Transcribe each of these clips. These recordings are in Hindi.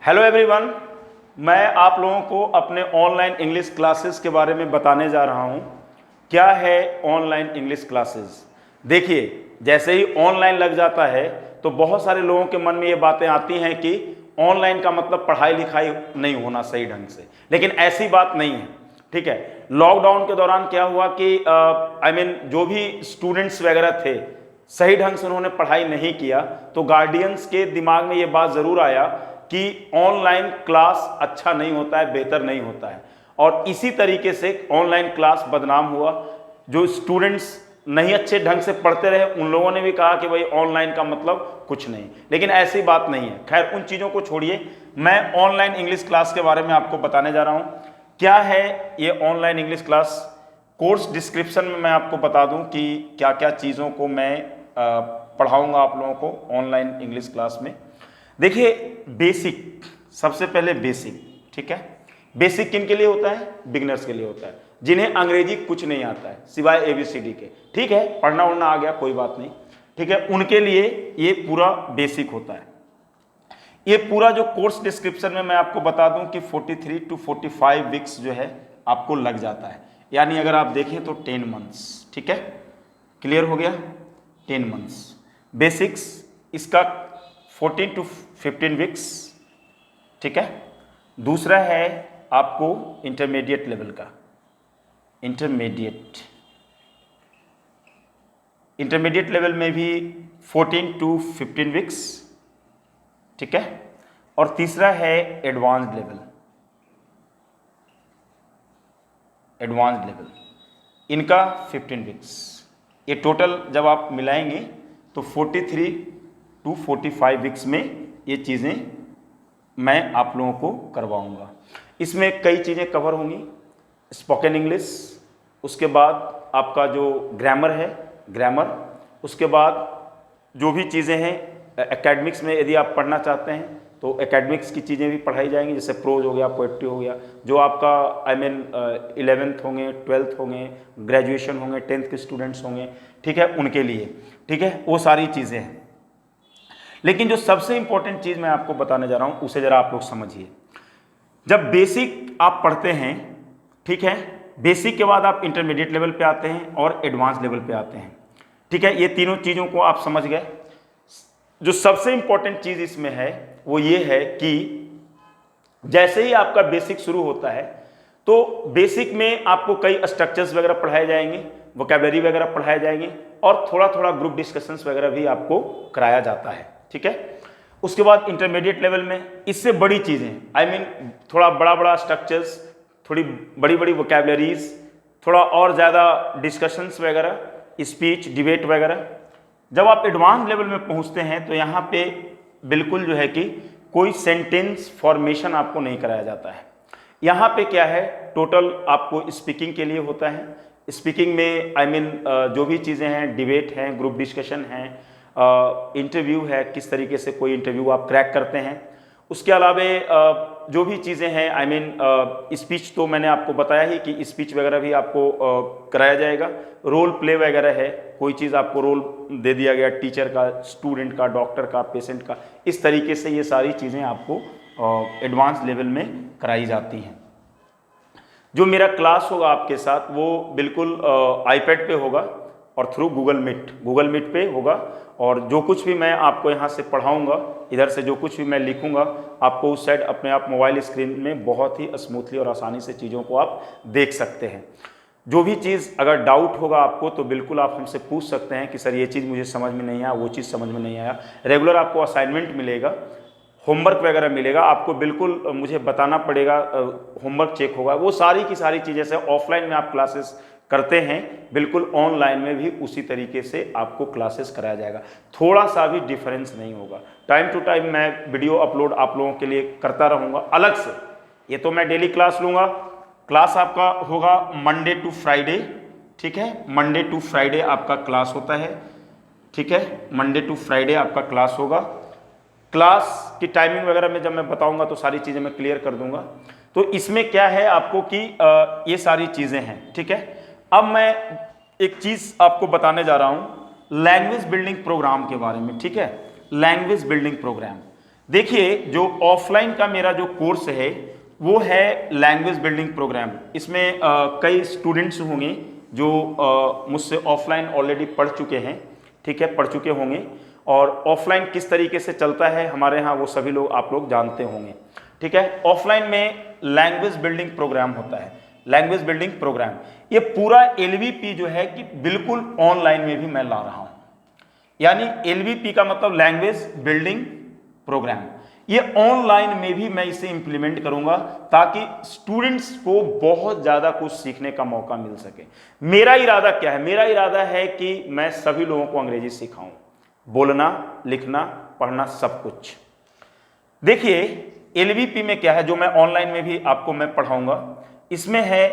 हेलो एवरीवन, मैं आप लोगों को अपने ऑनलाइन इंग्लिश क्लासेस के बारे में बताने जा रहा हूं। क्या है ऑनलाइन इंग्लिश क्लासेस? देखिए, जैसे ही ऑनलाइन लग जाता है तो बहुत सारे लोगों के मन में ये बातें आती हैं कि ऑनलाइन का मतलब पढ़ाई लिखाई नहीं होना सही ढंग से, लेकिन ऐसी बात नहीं है। ठीक है, लॉकडाउन के दौरान क्या हुआ कि जो भी स्टूडेंट्स वगैरह थे सही ढंग से उन्होंने पढ़ाई नहीं किया, तो गार्डियंस के दिमाग में ये बात ज़रूर आया कि ऑनलाइन क्लास अच्छा नहीं होता है, बेहतर नहीं होता है, और इसी तरीके से ऑनलाइन क्लास बदनाम हुआ। जो स्टूडेंट्स नहीं अच्छे ढंग से पढ़ते रहे उन लोगों ने भी कहा कि भाई ऑनलाइन का मतलब कुछ नहीं, लेकिन ऐसी बात नहीं है। खैर, उन चीज़ों को छोड़िए, मैं ऑनलाइन इंग्लिश क्लास के बारे में आपको बताने जा रहा हूँ। क्या है ये online English class? Course description में मैं आपको बता दूं कि क्या क्या चीज़ों को मैं पढ़ाऊंगा आप लोगों को ऑनलाइन इंग्लिश क्लास में। देखिए, बेसिक, सबसे पहले बेसिक। ठीक है, बेसिक किन के लिए होता है? बिगिनर्स के लिए होता है, जिन्हें अंग्रेजी कुछ नहीं आता है सिवाय ABCD के। ठीक है, पढ़ना उड़ना आ गया, कोई बात नहीं। ठीक है, उनके लिए ये पूरा बेसिक होता है। ये पूरा जो कोर्स डिस्क्रिप्शन में मैं आपको बता दूं कि 43 to 45 वीक्स जो है आपको लग जाता है, यानी अगर आप देखें तो 10 मंथ्स। ठीक है, क्लियर हो गया? 10 मंथ्स बेसिक्स, इसका 14 to 15 वीक्स। ठीक है, दूसरा है आपको इंटरमीडिएट लेवल का। इंटरमीडिएट लेवल में भी 14 to 15 वीक्स। ठीक है, और तीसरा है एडवांस्ड लेवल। इनका 15 वीक्स। ये टोटल जब आप मिलाएंगे तो 43 to 45 वीक्स में ये चीज़ें मैं आप लोगों को करवाऊंगा। इसमें कई चीज़ें कवर होंगी। स्पोकन इंग्लिश, उसके बाद आपका जो ग्रामर है, उसके बाद जो भी चीज़ें हैं एकेडमिक्स में, यदि आप पढ़ना चाहते हैं तो एकेडमिक्स की चीज़ें भी पढ़ाई जाएंगी, जैसे प्रोज हो गया, पोएट्री हो गया। जो आपका 11th होंगे, 12th होंगे, ग्रेजुएशन होंगे, 10th के स्टूडेंट्स होंगे, ठीक है, उनके लिए। ठीक है, वो सारी चीज़ें हैं। लेकिन जो सबसे इंपॉर्टेंट चीज़ मैं आपको बताने जा रहा हूँ उसे ज़रा आप लोग समझिए। जब बेसिक आप पढ़ते हैं, ठीक है, बेसिक के बाद आप इंटरमीडिएट लेवल पे आते हैं और एडवांस लेवल पे आते हैं। ठीक है, ये तीनों चीज़ों को आप समझ गए। जो सबसे इंपॉर्टेंट चीज़ इसमें है वो ये है कि जैसे ही आपका बेसिक शुरू होता है तो बेसिक में आपको कई स्ट्रक्चर्स वगैरह पढ़ाए जाएंगे, वोकैबुलरी वगैरह पढ़ाए जाएंगे, और थोड़ा थोड़ा ग्रुप डिस्कशंस वगैरह भी आपको कराया जाता है। ठीक है, उसके बाद इंटरमीडिएट लेवल में इससे बड़ी चीज़ें, थोड़ा बड़ा बड़ा स्ट्रक्चर्स, थोड़ी बड़ी बड़ी वोकैबुलरीज, थोड़ा और ज़्यादा डिस्कशंस वगैरह, स्पीच, डिबेट वगैरह। जब आप एडवांस लेवल में पहुंचते हैं तो यहाँ पे बिल्कुल जो है कि कोई सेंटेंस फॉर्मेशन आपको नहीं कराया जाता है। यहाँ पे क्या है, टोटल आपको स्पीकिंग के लिए होता है। स्पीकिंग में जो भी चीज़ें हैं, डिबेट हैं, ग्रुप डिस्कशन हैं, इंटरव्यू है, किस तरीके से कोई इंटरव्यू आप क्रैक करते हैं। उसके अलावा जो भी चीज़ें हैं, स्पीच तो मैंने आपको बताया ही कि स्पीच वगैरह भी आपको कराया जाएगा। रोल प्ले वगैरह है, कोई चीज़ आपको रोल दे दिया गया, टीचर का, स्टूडेंट का, डॉक्टर का, पेशेंट का, इस तरीके से ये सारी चीज़ें आपको एडवांस लेवल में कराई जाती हैं। जो मेरा क्लास होगा आपके साथ वो बिल्कुल आईपैड पे होगा और थ्रू गूगल मीट पे होगा, और जो कुछ भी मैं आपको यहाँ से पढ़ाऊँगा, इधर से जो कुछ भी मैं लिखूँगा, आपको उस साइड अपने आप मोबाइल स्क्रीन में बहुत ही स्मूथली और आसानी से चीज़ों को आप देख सकते हैं। जो भी चीज़ अगर डाउट होगा आपको तो बिल्कुल आप हमसे पूछ सकते हैं कि सर ये चीज़ मुझे समझ में नहीं आया, वो चीज़ समझ में नहीं आया। रेगुलर आपको असाइनमेंट मिलेगा, होमवर्क वगैरह मिलेगा, आपको बिल्कुल मुझे बताना पड़ेगा, होमवर्क चेक होगा। वो सारी की सारी चीज़ें से ऑफलाइन में आप क्लासेस करते हैं, बिल्कुल ऑनलाइन में भी उसी तरीके से आपको क्लासेस कराया जाएगा। थोड़ा सा भी डिफरेंस नहीं होगा। टाइम टू टाइम मैं वीडियो अपलोड आप लोगों के लिए करता रहूँगा अलग से। ये तो मैं डेली क्लास लूँगा। क्लास आपका होगा मंडे टू फ्राइडे। ठीक है, मंडे टू फ्राइडे आपका क्लास होता है। ठीक है, मंडे टू फ्राइडे आपका क्लास होगा। क्लास की टाइमिंग वगैरह में जब मैं बताऊंगा तो सारी चीज़ें मैं क्लियर कर दूंगा। तो इसमें क्या है आपको कि ये सारी चीज़ें हैं। ठीक है, अब मैं एक चीज़ आपको बताने जा रहा हूँ लैंग्वेज बिल्डिंग प्रोग्राम के बारे में। ठीक है, लैंग्वेज बिल्डिंग प्रोग्राम, देखिए, जो ऑफलाइन का मेरा जो कोर्स है वो है लैंग्वेज बिल्डिंग प्रोग्राम। इसमें कई स्टूडेंट्स होंगे जो मुझसे ऑफलाइन ऑलरेडी पढ़ चुके हैं, ठीक है, पढ़ चुके होंगे, और ऑफलाइन किस तरीके से चलता है हमारे यहाँ वो सभी लोग आप लोग जानते होंगे, ठीक है। ऑफलाइन में लैंग्वेज बिल्डिंग प्रोग्राम होता है, लैंग्वेज बिल्डिंग प्रोग्राम। ये पूरा एलवीपी जो है कि बिल्कुल ऑनलाइन में भी मैं ला रहा हूँ, यानी एलवीपी का मतलब लैंग्वेज बिल्डिंग प्रोग्राम, ये ऑनलाइन में भी मैं इसे इंप्लीमेंट करूंगा ताकि स्टूडेंट्स को बहुत ज्यादा कुछ सीखने का मौका मिल सके। मेरा इरादा क्या है? मेरा इरादा है कि मैं सभी लोगों को अंग्रेजी सिखाऊं, बोलना, लिखना, पढ़ना, सब कुछ। देखिए, एलवीपी में क्या है जो मैं ऑनलाइन में भी आपको मैं पढ़ाऊंगा, इसमें है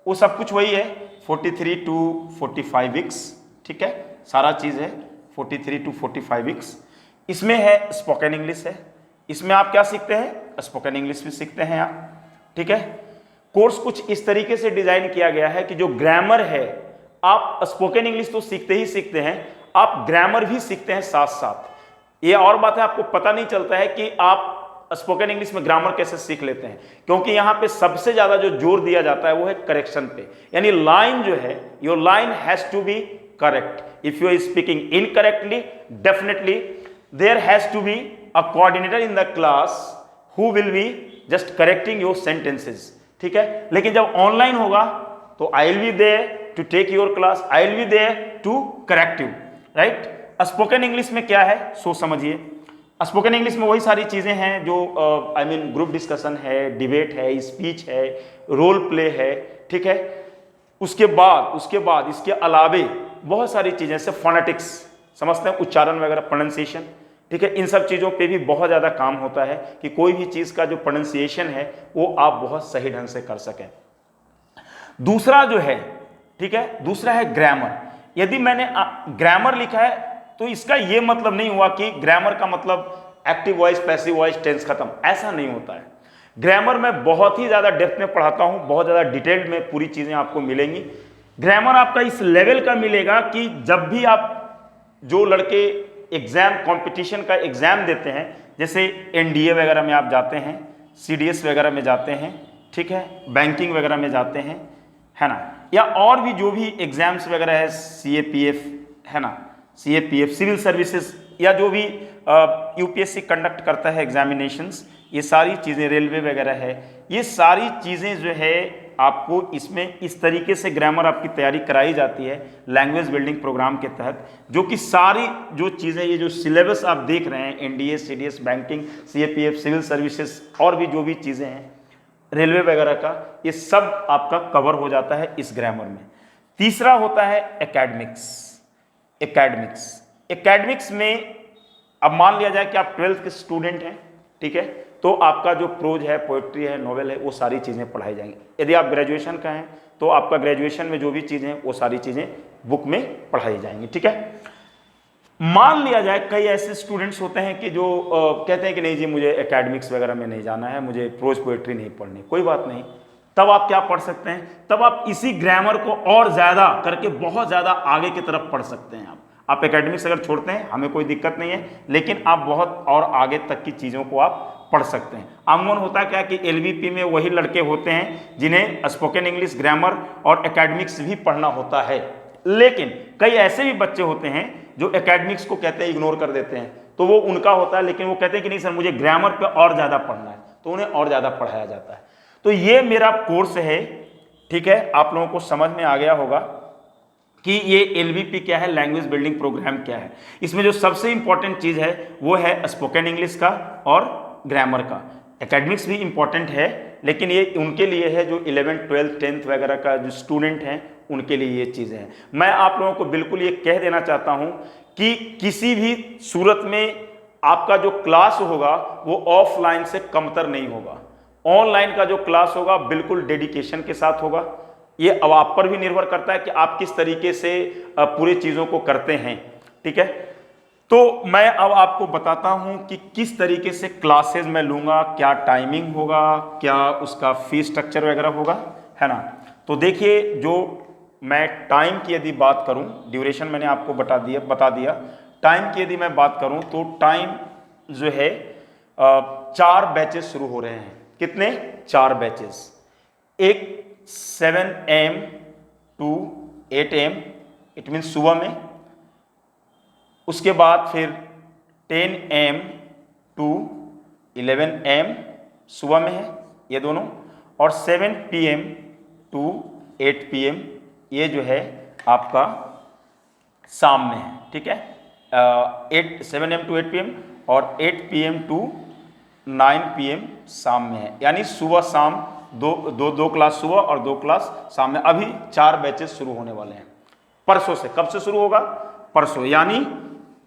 वो सब कुछ वही है, 43 to 45 वीक्स, ठीक है, सारा चीज है 43 to 45 वीक्स। इसमें है स्पोकन इंग्लिश है, इसमें आप क्या सीखते हैं? स्पोकन इंग्लिश भी सीखते हैं आप, ठीक है। कोर्स कुछ इस तरीके से डिजाइन किया गया है कि जो ग्रामर है, आप स्पोकन इंग्लिश तो सीखते ही सीखते हैं, आप ग्रामर भी सीखते हैं साथ साथ। ये और बात है, आपको पता नहीं चलता है कि आप स्पोकन इंग्लिश में ग्रामर कैसे सीख लेते हैं, क्योंकि यहां पे सबसे ज्यादा जो जोर दिया जाता है वो है करेक्शन पे, यानी लाइन जो है, your line has to be correct. If you are speaking incorrectly, definitely there has to be a coordinator in the class who will be just correcting your sentences, ठीक है। लेकिन जब ऑनलाइन होगा तो I will be there to take your class, I will be there to correct you, right? Spoken English में क्या है सो समझिए। स्पोकन इंग्लिश में वही सारी चीजें हैं जो आई मीन ग्रुप डिस्कशन है, डिबेट है, स्पीच है, रोल प्ले है, ठीक है। उसके बाद इसके अलावे बहुत सारी चीजें जैसे फोनेटिक्स, समझते हैं, उच्चारण वगैरह, प्रोनाउंसिएशन, ठीक है। इन सब चीज़ों पे भी बहुत ज़्यादा काम होता है कि कोई भी चीज़ का जो प्रोनाउंसिएशन है वो आप बहुत सही ढंग से कर सकें। दूसरा जो है, ठीक है, दूसरा है ग्रामर। यदि मैंने ग्रामर लिखा है तो इसका ये मतलब नहीं हुआ कि ग्रामर का मतलब active voice, passive voice, tense खत्म, ऐसा नहीं होता है। ग्रामर में बहुत ही ज़्यादा डेप्थ में पढ़ाता हूँ, बहुत ज़्यादा डिटेल्ड में पूरी चीज़ें आपको मिलेंगी। ग्रामर आपका इस लेवल का मिलेगा कि जब भी आप, जो लड़के एग्जाम, कंपटीशन का एग्जाम देते हैं, जैसे एनडीए वगैरह में आप जाते हैं, सीडीएस वगैरह में जाते हैं, ठीक है, बैंकिंग वगैरह में जाते हैं, है ना, या और भी जो भी एग्जाम्स वगैरह है, सीएपीएफ है ना, सीएपीएफ, सिविल सर्विसेज, या जो भी यूपीएससी कंडक्ट करता है एग्जामिनेशंस, ये सारी चीज़ें, रेलवे वगैरह है, ये सारी चीज़ें जो है आपको इसमें इस तरीके से ग्रामर आपकी तैयारी कराई जाती है लैंग्वेज बिल्डिंग प्रोग्राम के तहत, जो कि सारी जो चीज़ें, ये जो सिलेबस आप देख रहे हैं, NDA, CDS, banking, CAPF, civil services, और भी जो भी चीज़ें हैं, रेलवे वगैरह का, ये सब आपका कवर हो जाता है इस ग्रामर में। तीसरा होता है एकेडमिक्स। एकेडमिक्स में अब मान लिया जाए कि आप 12th के स्टूडेंट हैं, ठीक है, तो आपका जो प्रोज है, पोएट्री है, नॉवेल है, वो सारी चीज़ें पढ़ाई जाएंगी। यदि आप ग्रेजुएशन का हैं तो आपका ग्रेजुएशन में जो भी चीज़ें हैं वो सारी चीज़ें बुक में पढ़ाई जाएंगी, ठीक है। मान लिया जाए कई ऐसे स्टूडेंट्स होते हैं कि जो कहते हैं कि नहीं जी, मुझे एकेडमिक्स वगैरह में नहीं जाना है, मुझे प्रोज पोएट्री नहीं पढ़नी। कोई बात नहीं, तब आप क्या पढ़ सकते हैं? तब आप इसी ग्रामर को और ज़्यादा करके बहुत ज़्यादा आगे की तरफ पढ़ सकते हैं। आप एकेडमिक्स अगर छोड़ते हैं, हमें कोई दिक्कत नहीं है, लेकिन आप बहुत और आगे तक की चीज़ों को आप पढ़ सकते हैं। अमूमन होता क्या कि एलवीपी में वही लड़के होते हैं जिन्हें स्पोकन इंग्लिश, ग्रामर और एकेडमिक्स भी पढ़ना होता है, लेकिन कई ऐसे भी बच्चे होते हैं जो एकेडमिक्स को कहते हैं इग्नोर कर देते हैं, तो वो उनका होता है, लेकिन वो कहते हैं कि नहीं सर, मुझे ग्रामर पे और ज़्यादा पढ़ना है, तो उन्हें और ज़्यादा पढ़ाया जाता है। तो ये मेरा कोर्स है, ठीक है, आप लोगों को समझ में आ गया होगा कि ये एलवीपी क्या है, लैंग्वेज बिल्डिंग प्रोग्राम क्या है। इसमें जो सबसे इंपॉर्टेंट चीज़ है वो है स्पोकन इंग्लिश का और ग्रामर का। एकेडमिक्स भी इंपॉर्टेंट है, लेकिन ये उनके लिए है जो 11th, 12th, 10th वगैरह का जो स्टूडेंट हैं, उनके लिए ये चीज़ें हैं। मैं आप लोगों को बिल्कुल ये कह देना चाहता हूँ कि किसी भी सूरत में आपका जो क्लास होगा वो ऑफलाइन से कमतर नहीं होगा। ऑनलाइन का जो क्लास होगा बिल्कुल डेडिकेशन के साथ होगा। ये अब आप पर भी निर्भर करता है कि आप किस तरीके से पूरी चीज़ों को करते हैं, ठीक है। तो मैं अब आपको बताता हूं कि किस तरीके से क्लासेस मैं लूँगा, क्या टाइमिंग होगा, क्या उसका फीस स्ट्रक्चर वगैरह होगा, है ना। तो देखिए, जो मैं टाइम की यदि बात करूं, ड्यूरेशन मैंने आपको बता दिया। टाइम की यदि मैं बात करूं तो टाइम जो है 4 बैचेस शुरू हो रहे हैं। कितने? 4 बैचेस। एक 7 AM to 8 AM, it means सुबह में। उसके बाद फिर 10 AM टू 11 AM सुबह में है ये दोनों, और 7 PM टू 8 PM ये जो है आपका शाम में है। ठीक है, 7 AM टू 8 PM और 8 PM टू 9 PM शाम में है। यानी सुबह शाम दो क्लास सुबह और 2 क्लास शाम में। अभी 4 बैचेस शुरू होने वाले हैं परसों से। कब से शुरू होगा? परसों, यानी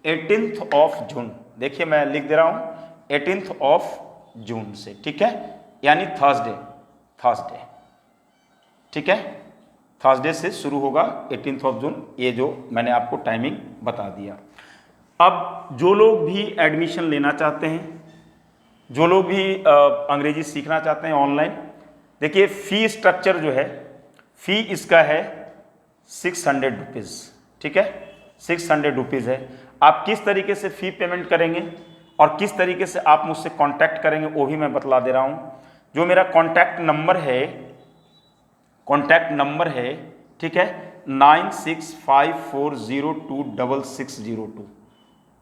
18th ऑफ जून। देखिए मैं लिख दे रहा हूं 18th ऑफ जून से। ठीक है, यानी थर्सडे। ठीक है, थर्सडे से शुरू होगा 18th ऑफ जून। ये जो मैंने आपको टाइमिंग बता दिया। अब जो लोग भी एडमिशन लेना चाहते हैं, जो लोग भी अंग्रेजी सीखना चाहते हैं ऑनलाइन, देखिए फी स्ट्रक्चर जो है, फी इसका है 600 रुपीज़। ठीक है, 600 रुपीज़ है। आप किस तरीके से फ़ी पेमेंट करेंगे और किस तरीके से आप मुझसे कांटेक्ट करेंगे वो भी मैं बतला दे रहा हूँ। जो मेरा कांटेक्ट नंबर है, ठीक है, 9654026602।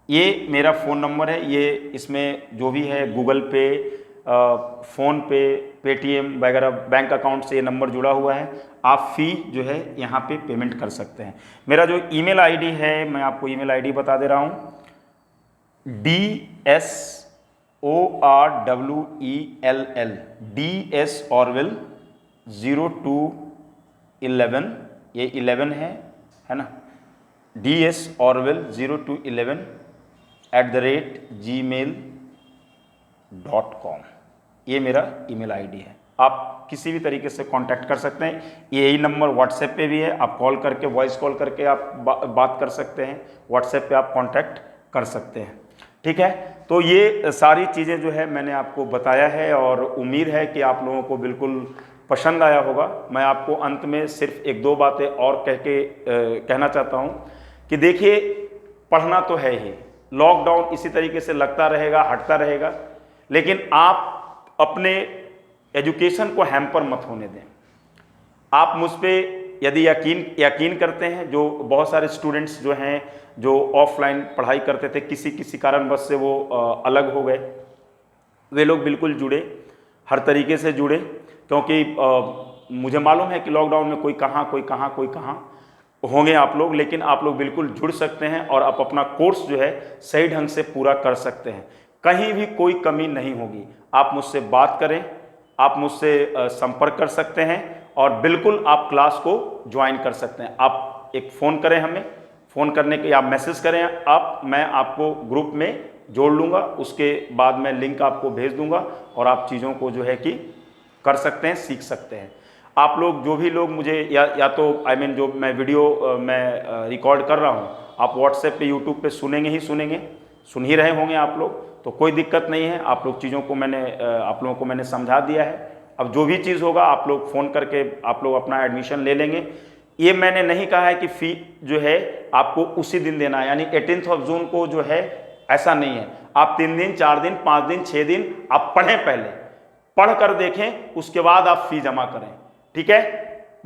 ये मेरा फ़ोन नंबर है। ये इसमें जो भी है गूगल पे, फ़ोन पे, पेटीएम वगैरह बैंक अकाउंट से ये नंबर जुड़ा हुआ है। आप फ़ी जो है यहाँ पे पेमेंट कर सकते हैं। मेरा जो ईमेल आईडी है, मैं आपको ईमेल आईडी बता दे रहा हूँ, DSORWELL 0211, ये 11 है ना, DSORWELL0211@gmail.com, ये मेरा ईमेल आईडी है। आप किसी भी तरीके से कांटेक्ट कर सकते हैं। यही नंबर व्हाट्सएप पे भी है, आप कॉल करके, वॉइस कॉल करके आप बात कर सकते हैं। व्हाट्सएप पे आप कांटेक्ट कर सकते हैं। ठीक है, तो ये सारी चीज़ें जो है मैंने आपको बताया है और उम्मीद है कि आप लोगों को बिल्कुल पसंद आया होगा। मैं आपको अंत में सिर्फ 1-2 बातें और कहना चाहता हूँ कि देखिए, पढ़ना तो है ही, लॉकडाउन इसी तरीके से लगता रहेगा, हटता रहेगा, लेकिन आप अपने एजुकेशन को हैम्पर मत होने दें। आप मुझ पर यदि यकीन करते हैं, जो बहुत सारे स्टूडेंट्स जो हैं जो ऑफलाइन पढ़ाई करते थे, किसी कारणवश से वो अलग हो गए, वे लोग बिल्कुल जुड़े, हर तरीके से जुड़े, क्योंकि मुझे मालूम है कि लॉकडाउन में कोई कहाँ होंगे आप लोग, लेकिन आप लोग बिल्कुल जुड़ सकते हैं और आप अपना कोर्स जो है सही ढंग से पूरा कर सकते हैं। कहीं भी कोई कमी नहीं होगी। आप मुझसे बात करें, आप मुझसे संपर्क कर सकते हैं और बिल्कुल आप क्लास को ज्वाइन कर सकते हैं। आप एक फ़ोन करें, हमें फ़ोन करने के, या मैसेज करें आप, मैं आपको ग्रुप में जोड़ लूँगा। उसके बाद मैं लिंक आपको भेज दूँगा और आप चीज़ों को जो है कि कर सकते हैं, सीख सकते हैं। आप लोग, जो भी लोग मुझे या तो जो मैं वीडियो मैं रिकॉर्ड कर रहा हूँ, आप व्हाट्सएप पे, यूट्यूब पे सुनेंगे, सुन ही रहे होंगे आप लोग, तो कोई दिक्कत नहीं है। आप लोग चीज़ों को आप लोगों को मैंने समझा दिया है। अब जो भी चीज़ होगा आप लोग फ़ोन करके आप लोग अपना एडमिशन ले लेंगे। ये मैंने नहीं कहा है कि फ़ी जो है आपको उसी दिन देना है, यानी 18th ऑफ जून को जो है, ऐसा नहीं है। आप 3 दिन, 4 दिन, 5 दिन, 6 दिन आप पढ़ें, पहले पढ़ कर देखें, उसके बाद आप फ़ी जमा करें। ठीक है,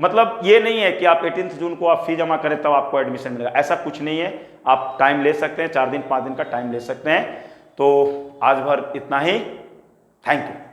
मतलब ये नहीं है कि आप 18 जून को आप फ़ी जमा करें तब आपको एडमिशन मिलेगा, ऐसा कुछ नहीं है। आप टाइम ले सकते हैं, 4 दिन 5 दिन का टाइम ले सकते हैं। तो आज भर इतना ही। Thank you.